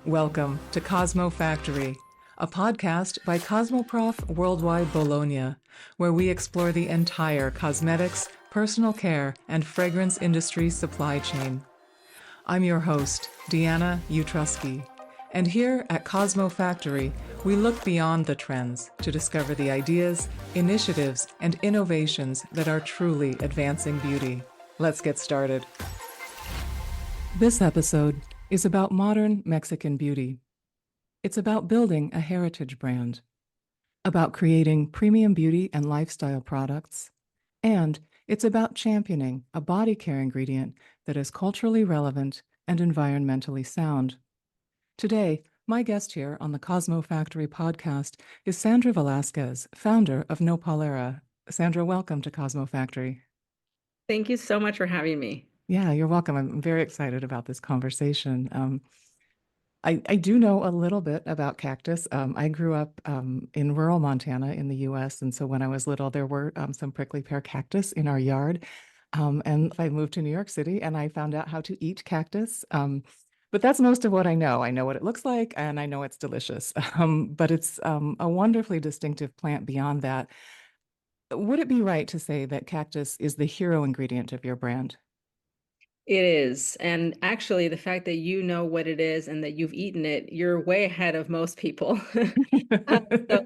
Welcome to CosmoFactory, a podcast by Cosmoprof Worldwide Bologna, where we explore the entire cosmetics, personal care, and fragrance industry supply chain. I'm your host, Deanna Utrusky, and here at CosmoFactory, we look beyond the trends to discover the ideas, initiatives, and innovations that are truly advancing beauty. Let's get started. This episode is about modern Mexican beauty. It's about building a heritage brand, about creating premium beauty and lifestyle products, and it's about championing a body care ingredient that is culturally relevant and environmentally sound. Today, my guest here on the CosmoFactory podcast is Sandra Velasquez, founder of Nopalera. Sandra, welcome to CosmoFactory. Thank you so much for having me. Yeah, you're welcome. I'm very excited about this conversation. I do know a little bit about cactus. I grew up in rural Montana in the US. And so when I was little, there were some prickly pear cactus in our yard. And I moved to New York City and I found out how to eat cactus. But that's most of what I know. I know what it looks like and I know it's delicious. But it's a wonderfully distinctive plant beyond that. Would it be right to say that cactus is the hero ingredient of your brand? It is. And actually, the fact that you know what it is and that you've eaten it, you're way ahead of most people. So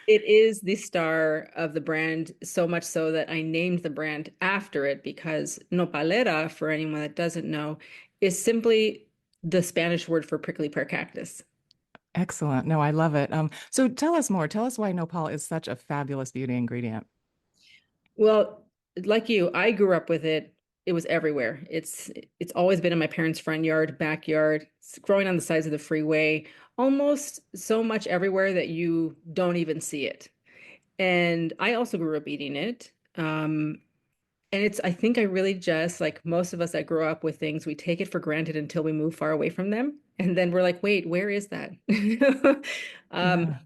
it is the star of the brand, so much so that I named the brand after it because nopalera, for anyone that doesn't know, is simply the Spanish word for prickly pear cactus. Excellent. No, I love it. So tell us more. Tell us why nopal is such a fabulous beauty ingredient. Well, like you, I grew up with it. It was everywhere. It's always been in my parents' front yard, backyard, it's growing on the sides of the freeway, almost so much everywhere that you don't even see it. And I also grew up eating it. And I think I really just, like most of us that grow up with things, we take it for granted until we move far away from them. And then we're like, wait, where is that? Um, Yeah.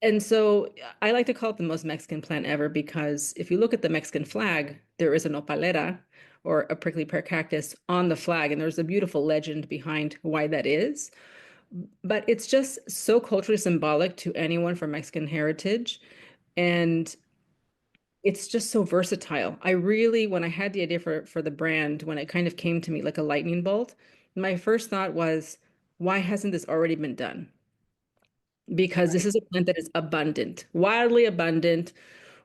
and so I like to call it the most Mexican plant ever because if you look at the Mexican flag, there is a nopalera or a prickly pear cactus on the flag, and there's a beautiful legend behind why that is. But it's just so culturally symbolic to anyone from Mexican heritage. And it's just so versatile. I really, when I had the idea for the brand, when it kind of came to me like a lightning bolt, my first thought was, why hasn't this already been done? Because this Right. is a plant that is abundant,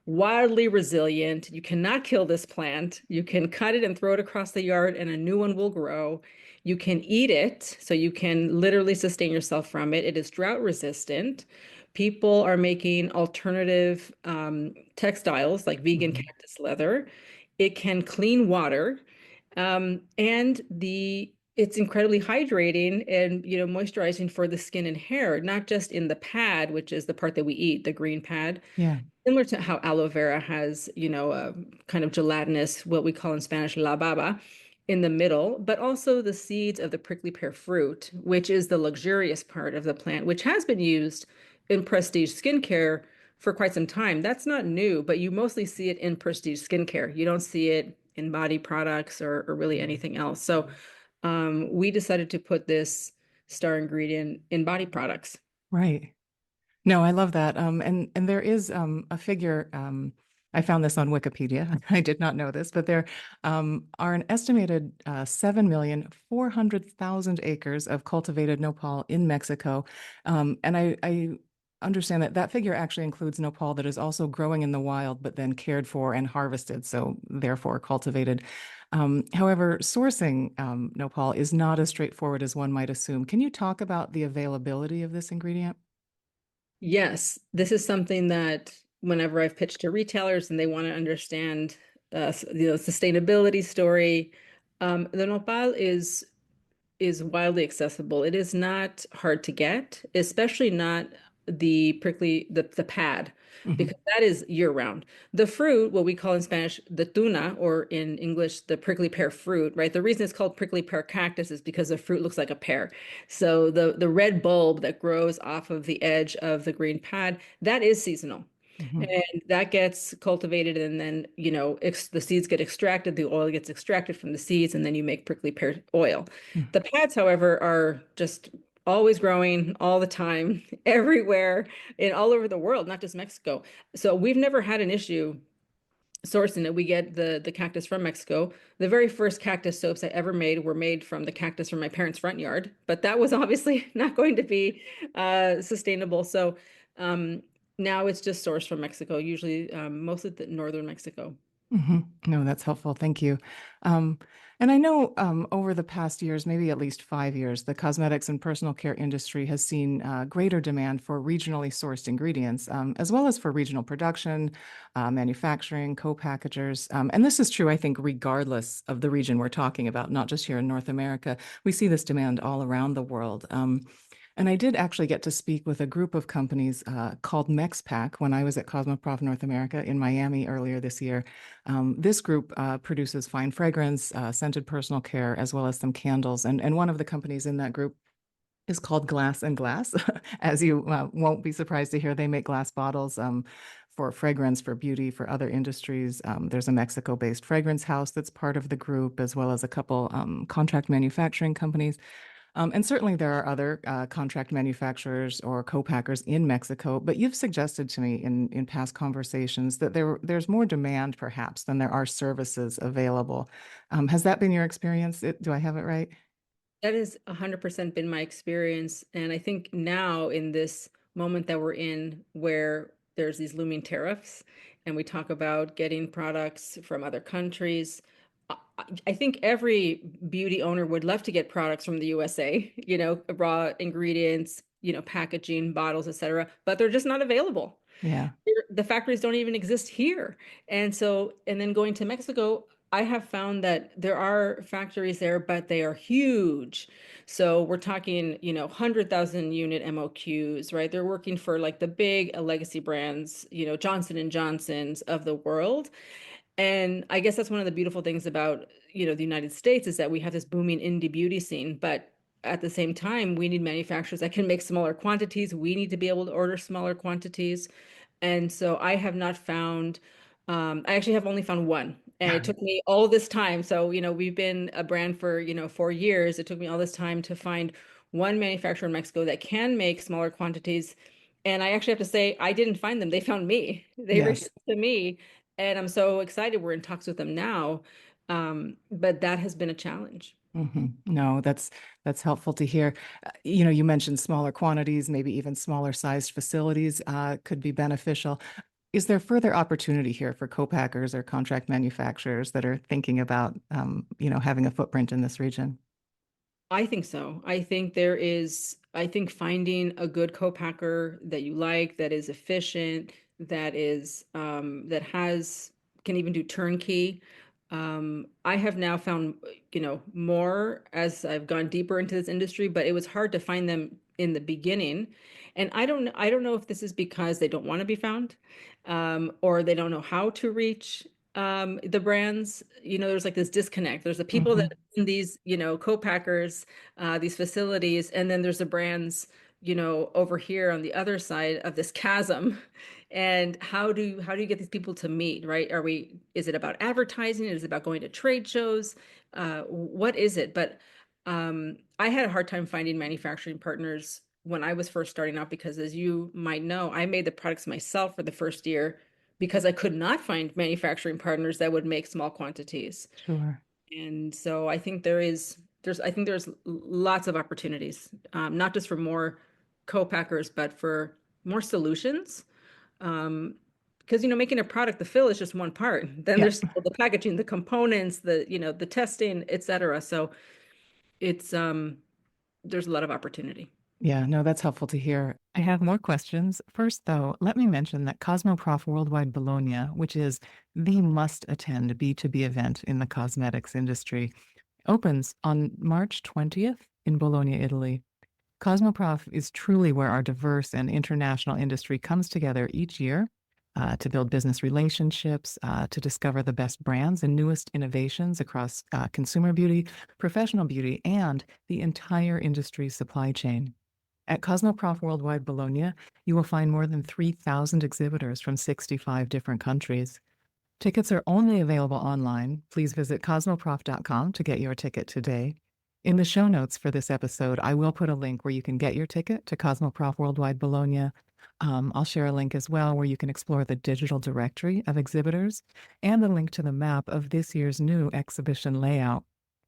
wildly resilient. You cannot kill this plant. You can cut it and throw it across the yard, and a new one will grow. You can eat it, so you can literally sustain yourself from it. It is drought resistant. People are making alternative textiles like vegan Mhm. cactus leather. It can clean water, and the it's incredibly hydrating and moisturizing for the skin and hair, not just in the pad, which is the part that we eat, the green pad, Yeah. similar to how aloe vera has, a kind of gelatinous, what we call in Spanish, la baba, in the middle, but also the seeds of the prickly pear fruit, which is the luxurious part of the plant, which has been used in prestige skincare for quite some time. That's not new, but you mostly see it in prestige skincare. You don't see it in body products or really anything else. So we decided to put this star ingredient in body products. Right. No, I love that. And there is a figure. I found this on Wikipedia. I did not know this, but there are an estimated 7,400,000 acres of cultivated nopal in Mexico. And I understand that that figure actually includes nopal that is also growing in the wild, but then cared for and harvested, so therefore cultivated. However, sourcing nopal is not as straightforward as one might assume. Can you talk about the availability of this ingredient? Yes, this is something that whenever I've pitched to retailers and they want to understand sustainability story, the nopal is wildly accessible. It is not hard to get, especially not the pad, Mhm. because that is year round. The fruit, what we call in Spanish the tuna, or in English the prickly pear fruit, right? The reason it's called prickly pear cactus is because the fruit looks like a pear. So the red bulb that grows off of the edge of the green pad, that is seasonal. Mhm. And that gets cultivated, and then, the seeds get extracted, the oil gets extracted from the seeds, and then you make prickly pear oil. Mm. The pads, however, are just always growing all the time, everywhere, and all over the world, not just Mexico. So we've never had an issue sourcing it. We get the cactus from Mexico. The very first cactus soaps I ever made were made from the cactus from my parents' front yard, but that was obviously not going to be sustainable. So um, now it's just sourced from Mexico, usually mostly the northern Mexico. No, that's helpful. Thank you. Um, and I know over the past years, maybe at least 5 years, the cosmetics and personal care industry has seen greater demand for regionally sourced ingredients, as well as for regional production, manufacturing, co-packagers. And this is true, I think, regardless of the region we're talking about, not just here in North America. We see this demand all around the world. And I did actually get to speak with a group of companies called MexPack when I was at Cosmoprof North America in Miami earlier this year. This group produces fine fragrance, scented personal care, as well as some candles. And one of the companies in that group is called Glass and Glass. As you won't be surprised to hear, they make glass bottles for fragrance, for beauty, for other industries. There's a Mexico-based fragrance house that's part of the group, as well as a couple contract manufacturing companies. And certainly there are other contract manufacturers or co-packers in Mexico, but you've suggested to me in past conversations that there's more demand perhaps than there are services available. Has that been your experience? Do I have it right? That has 100% been my experience. And I think now in this moment that we're in, where there's these looming tariffs, and we talk about getting products from other countries, I I think every beauty owner would love to get products from the USA, raw ingredients, packaging, bottles, etc., but they're just not available. Yeah. The factories don't even exist here. And so, and then going to Mexico, I have found that there are factories there, but they are huge. So we're talking, 100,000 unit MOQs, right? They're working for like the big legacy brands, Johnson and Johnson's of the world. And I guess that's one of the beautiful things about, the United States is that we have this booming indie beauty scene, but at the same time, we need manufacturers that can make smaller quantities. We need to be able to order smaller quantities. And so I have not found, I actually have only found one. And it took me all this time. So, we've been a brand for, 4 years. It took me all this time to find one manufacturer in Mexico that can make smaller quantities. And I actually have to say, I didn't find them. They found me. They reached Yes. out to me. And I'm so excited we're in talks with them now. But that has been a challenge. No, that's helpful to hear. You mentioned smaller quantities, maybe even smaller sized facilities could be beneficial. Is there further opportunity here for co-packers or contract manufacturers that are thinking about, having a footprint in this region? I think so. I think finding a good co-packer that you like, that is efficient, that can even do turnkey. I have now found, more as I've gone deeper into this industry, but it was hard to find them in the beginning. And I don't know if this is because they don't want to be found, or they don't know how to reach the brands. There's like this disconnect. There's the people that Hmm. in these, co-packers, these facilities, and then there's the brands, over here on the other side of this chasm. And how do you get these people to meet, right? Is it about advertising? Is it about going to trade shows? What is it? But I had a hard time finding manufacturing partners when I was first starting out because, as you might know, I made the products myself for the first year because I could not find manufacturing partners that would make small quantities. Sure. And so I think there's lots of opportunities, not just for more co-packers, but for more solutions. Um, because making a product, the fill is just one part. Then Yeah. there's still the packaging, the components, the testing, etc. So it's there's a lot of opportunity. Yeah, no, that's helpful to hear. I have more questions. First, though, let me mention that Cosmoprof Worldwide Bologna, which is the must-attend B2B event in the cosmetics industry, opens on March 20th in Bologna, Italy. Cosmoprof is truly where our diverse and international industry comes together each year to build business relationships, to discover the best brands and newest innovations across consumer beauty, professional beauty, and the entire industry's supply chain. At Cosmoprof Worldwide Bologna, you will find more than 3,000 exhibitors from 65 different countries. Tickets are only available online. Please visit cosmoprof.com to get your ticket today. In the show notes for this episode, I will put a link where you can get your ticket to Cosmoprof Worldwide Bologna. I'll share a link as well where you can explore the digital directory of exhibitors and the link to the map of this year's new exhibition layout.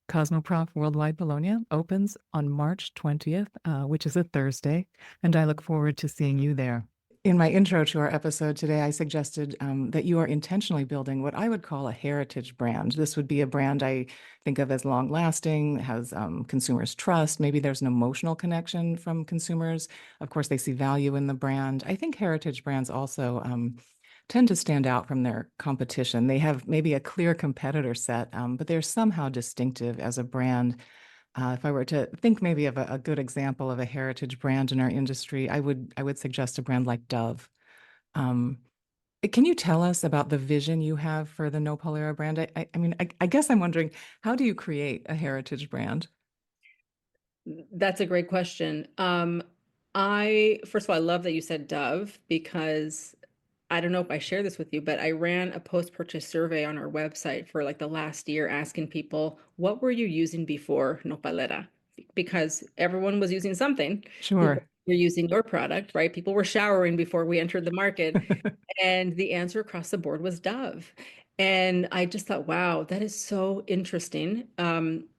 Cosmoprof Worldwide Bologna opens on March 20th, which is a Thursday, and I look forward to seeing you there. In my intro to our episode today, I suggested that you are intentionally building what I would call a heritage brand. This would be a brand I think of as long lasting, has consumers' trust. Maybe there's an emotional connection from consumers. Of course, they see value in the brand. I think heritage brands also tend to stand out from their competition. They have maybe a clear competitor set, but they're somehow distinctive as a brand. If I were to think maybe of a good example of a heritage brand in our industry, I would suggest a brand like Dove. Um, can you tell us about the vision you have for the Nopalera brand? I guess I'm wondering, how do you create a heritage brand? That's a great question. I first of all, I love that you said Dove because I don't know if I share this with you, but I ran a post-purchase survey on our website for like the last year asking people, what were you using before Nopalera? Because everyone was using something. People Sure. were using your product, right? People were showering before we entered the market. And the answer across the board was Dove. And I just thought, wow, that is so interesting.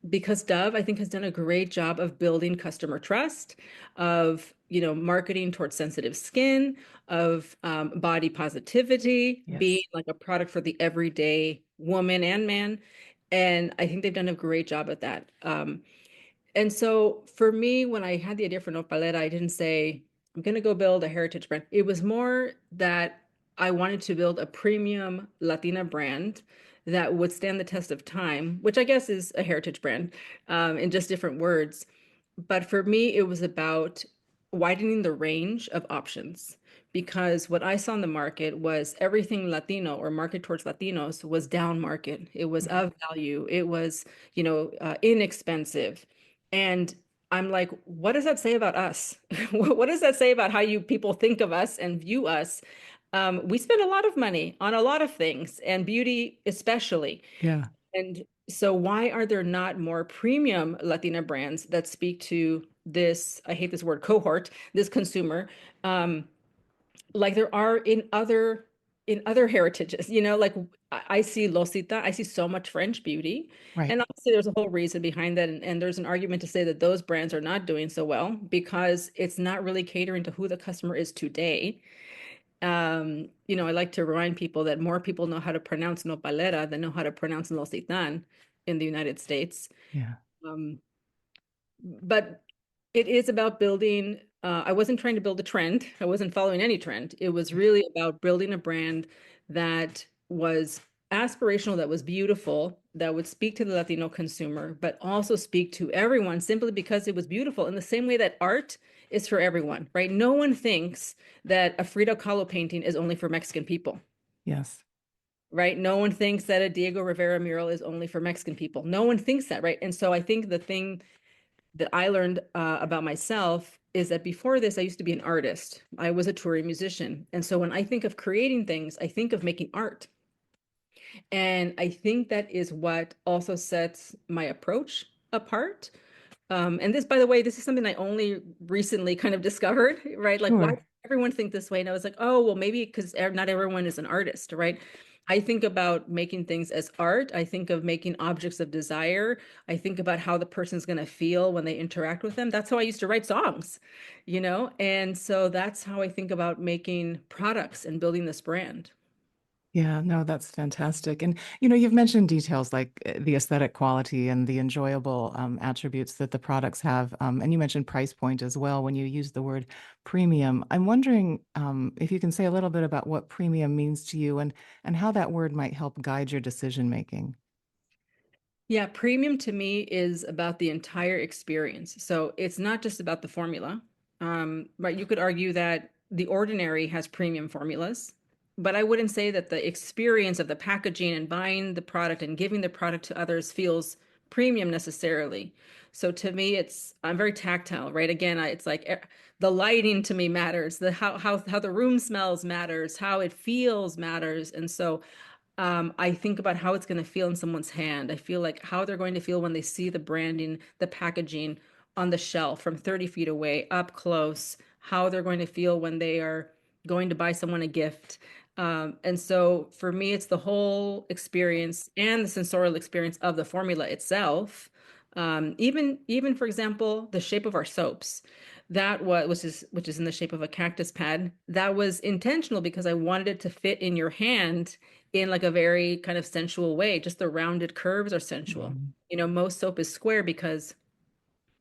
Because Dove, I think, has done a great job of building customer trust, of, marketing towards sensitive skin, of body positivity, being Yes. like a product for the everyday woman and man. And I think they've done a great job at that. And so for me, when I had the idea for Nopalera, I didn't say, I'm going to go build a heritage brand. It was more that I wanted to build a premium Latina brand that would stand the test of time, which I guess is a heritage brand in just different words. But for me, it was about widening the range of options because what I saw in the market was everything Latino or market towards Latinos was down market. It was of value. It was, inexpensive. And I'm like, what does that say about us? What does that say about how you people think of us and view us? We spend a lot of money on a lot of things, and beauty especially. Yeah. And so why are there not more premium Latina brands that speak to this, I hate this word, cohort, this consumer, um, like there are in other heritages, like I see Losita, I see so much French beauty. Right. And obviously there's a whole reason behind that. And there's an argument to say that those brands are not doing so well because it's not really catering to who the customer is today. I like to remind people that more people know how to pronounce nopalera than know how to pronounce Lositan in the United States. Yeah. Um, but it is about building, I wasn't trying to build a trend. I wasn't following any trend. It was really about building a brand that was aspirational, that was beautiful, that would speak to the Latino consumer, but also speak to everyone simply because it was beautiful in the same way that art is for everyone, right? No one thinks that a Frida Kahlo painting is only for Mexican people. Yes. Right? No one thinks that a Diego Rivera mural is only for Mexican people. No one thinks that, right? And so I think the thing that I learned about myself is that before this, I used to be an artist. I was a touring musician. And so when I think of creating things, I think of making art. And I think that is what also sets my approach apart. And this, by the way, this is something I only recently kind of discovered, right? Like, why does Sure. everyone think this way? And I was like, oh, well, maybe because not everyone is an artist, right? I think about making things as art. I think of making objects of desire. I think about how the person's going to feel when they interact with them. That's how I used to write songs, And so that's how I think about making products and building this brand. Yeah, no, that's fantastic. And you've mentioned details like the aesthetic quality and the enjoyable attributes that the products have. And you mentioned price point as well when you use the word premium. I'm wondering if you can say a little bit about what premium means to you and how that word might help guide your decision making. Yeah, premium to me is about the entire experience. So it's not just about the formula. Right. You could argue that the ordinary has premium formulas, but I wouldn't say that the experience of the packaging and buying the product and giving the product to others feels premium necessarily. So to me, I'm very tactile, right? Again, it's like the lighting to me matters, the how the room smells matters, how it feels matters. And so I think about how it's going to feel in someone's hand. I feel like how they're going to feel when they see the branding, the packaging on the shelf from 30 feet away, up close, how they're going to feel when they are going to buy someone a gift. And so for me, it's the whole experience and the sensorial experience of the formula itself. Even for example, the shape of our soaps. That was which is in the shape of a cactus pad. That was intentional because I wanted it to fit in your hand in like a very kind of sensual way. Just the rounded curves are sensual. Mhm. You know, most soap is square because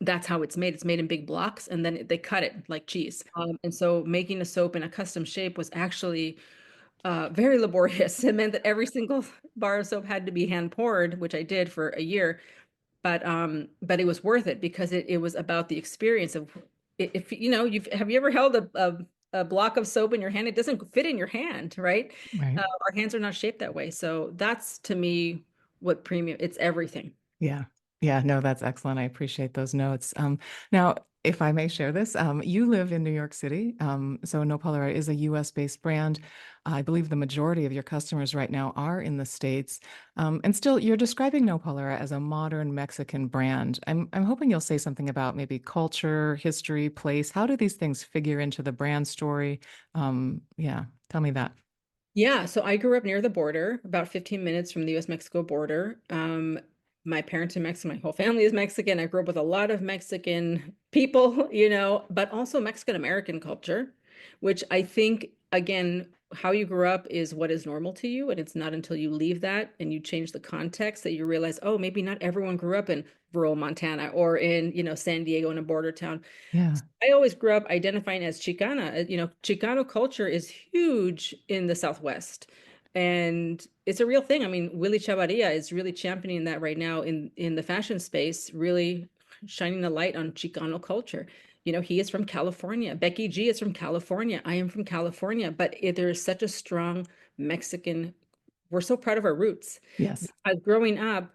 that's how it's made. It's made in big blocks and then they cut it like cheese. And so making a soap in a custom shape was actually very laborious. It meant that every single bar of soap had to be hand poured, which I did for a year. But it was worth it because it was about the experience of if you know, have you ever held a block of soap in your hand? It doesn't fit in your hand, right? Right. Our hands are not shaped that way. So that's to me what premium, it's everything. Yeah. Yeah. No, that's excellent. I appreciate those notes. Now, if I may share this, you live in New York City. So Nopalera is a US based brand. I believe the majority of your customers right now are in the States. And still, you're describing Nopalera as a modern Mexican brand. I'm hoping you'll say something about maybe culture, history, place. How do these things figure into the brand story? Yeah, tell me that. Yeah, so I grew up near the border, about 15 minutes from the US-Mexico border. My parents are Mexican, my whole family is Mexican. I grew up with a lot of Mexican people, but also Mexican American culture, which I think, again, how you grew up is what is normal to you. And it's not until you leave that and you change the context that you realize, oh, maybe not everyone grew up in rural Montana or in, San Diego in a border town. Yeah. I always grew up identifying as Chicana. Chicano culture is huge in the Southwest, and it's a real thing. I mean, Willie Chavarria is really championing that right now in the fashion space, really shining a light on Chicano culture. He is from California. Becky G is from California. I am from California, but there is such a strong Mexican. We're so proud of our roots. Yes. Growing up,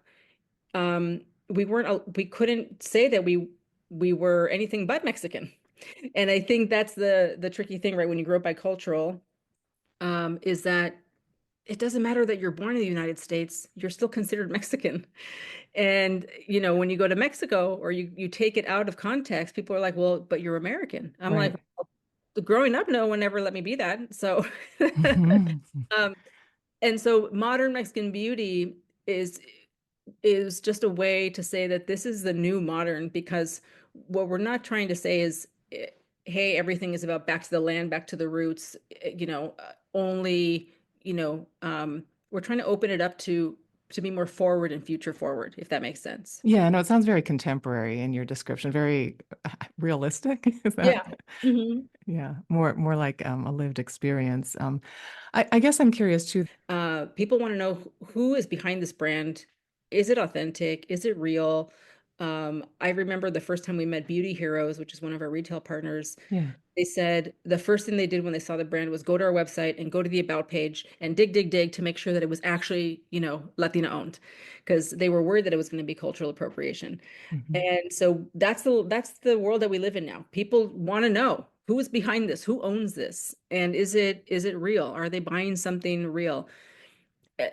we couldn't say that we were anything but Mexican. And I think that's the tricky thing, right? When you grow up bicultural, is that it doesn't matter that you're born in the United States, you're still considered Mexican. And when you go to Mexico or you take it out of context, people are like, well, but you're American. I'm like, Right. well, growing up, no one ever let me be that. So um, and so modern Mexican beauty is is just a way to say that this is the new modern because what we're not trying to say is hey, everything is about back to the land, back to the roots, only, we're trying to open it up to be more forward and future forward, if that makes sense. Yeah, no, it sounds very contemporary in your description, very realistic. Is that? Yeah. hmm Yeah, more like a lived experience. I guess I'm curious too. People want to know who is behind this brand. Is it authentic? Is it real? I remember the first time we met Beauty Heroes, which is one of our retail partners. Yeah. They said the first thing they did when they saw the brand was go to our website and go to the about page and dig, dig, dig to make sure that it was actually, Latina owned, because they were worried that it was going to be cultural appropriation. Mhm. And so that's the world that we live in now. People want to know who is behind this, who owns this, and is it real? Are they buying something real?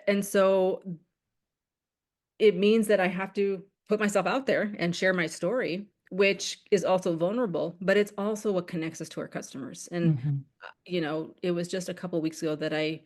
And so it means that I have to put myself out there and share my story, which is also vulnerable, but it's also what connects us to our customers. And Mhm. it was just a couple of weeks ago that I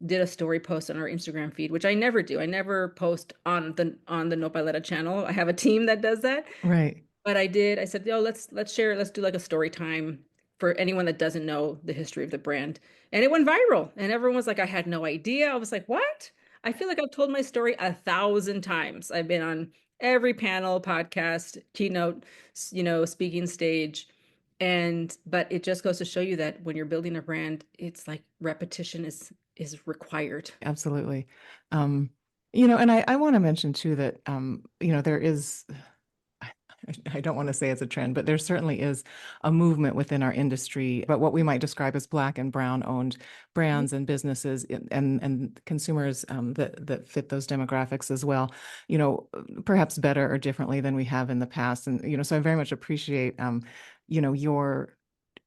did a story post on our Instagram feed, which I never do. I never post on the Nopalera channel. I have a team that does that. Right. But I did. I said, "Yo, let's share it. Let's do like a story time for anyone that doesn't know the history of the brand." And it went viral. And everyone was like, "I had no idea." I was like, "What?" I feel like I've told my story 1,000 times. I've been on every panel, podcast, keynote, speaking stage. And but it just goes to show you that when you're building a brand, it's like repetition is required. Absolutely. Um, and I want to mention too that there is I I don't want to say it's a trend, but there certainly is a movement within our industry about what we might describe as Black and Brown owned brands and businesses and consumers that fit those demographics as well, perhaps better or differently than we have in the past. And, so I very much appreciate, your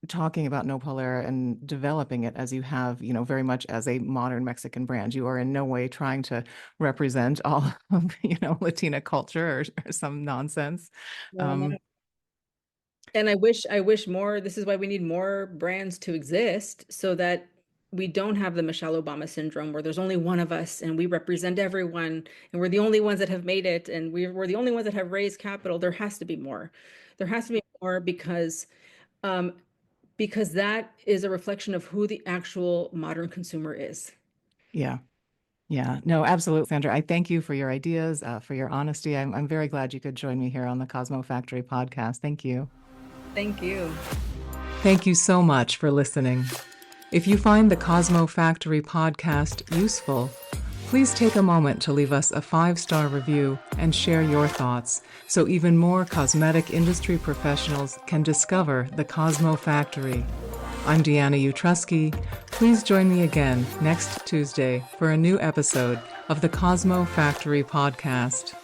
talking about Nopalera and developing it as you have, very much as a modern Mexican brand. You are in no way trying to represent all of, Latina culture or some nonsense. No, and I wish more, this is why we need more brands to exist so that we don't have the Michelle Obama syndrome where there's only one of us and we represent everyone and we're the only ones that have made it and we're the only ones that have raised capital. There has to be more. There has to be more um, because that is a reflection of who the actual modern consumer is. Yeah. Yeah, no, absolutely, Sandra. I thank you for your ideas, for your honesty. I'm very glad you could join me here on the Cosmo Factory podcast. Thank you. Thank you. Thank you so much for listening. If you find the Cosmo Factory podcast useful, please take a moment to leave us a 5-star review and share your thoughts so even more cosmetic industry professionals can discover the Cosmo Factory. I'm Deanna Utrusky. Please join me again next Tuesday for a new episode of the Cosmo Factory podcast.